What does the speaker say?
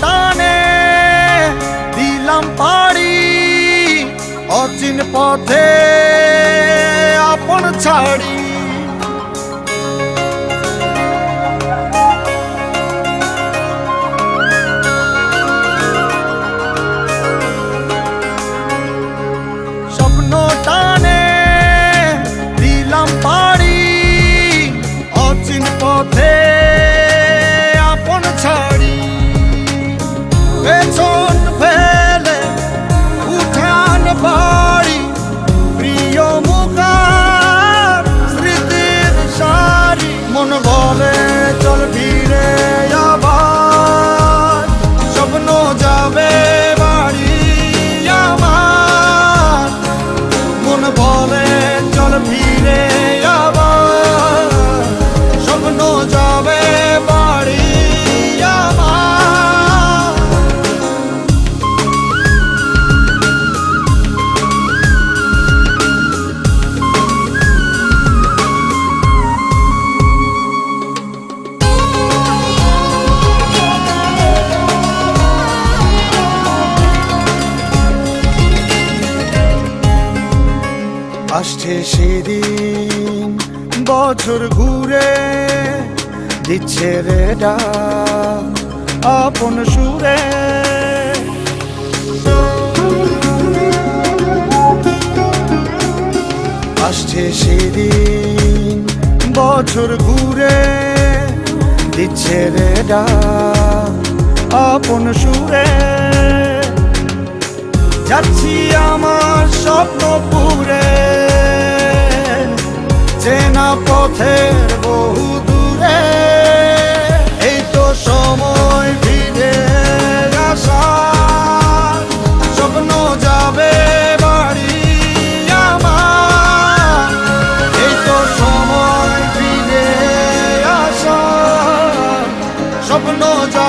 টানে দিলাম পাড়ি অচিন পথে আপন ছাড়ি। স্বপ্ন টানে দিলাম পাড়ি অচিন পথে আপন ছাড়ি। পেছন ফেলে উঠান বাড়ি প্রিয় মুখার স্মৃতির সারি। মন বলে চল ফিরে আবার স্বপ্ন যাবে বাড়ি আমার। মন বলে চল ফিরে আবার স্বপ্ন যাবে বাড়ি আমার। আসছে সেদিন বছর ঘুরে দিচ্ছে রে ডাক আপন সুরে। আসছে সেদিন বছর ঘুরে দিচ্ছে রে ডাক আপন সুরে। যাচ্ছি আমার স্বপ্ন পুরে চেনা পথের বহু দূরে। এই তো সময় ফিরে আসার স্বপ্ন যাবে বাড়ি আমার। এই তো সময় ফিরে আসার স্বপ্ন যাবে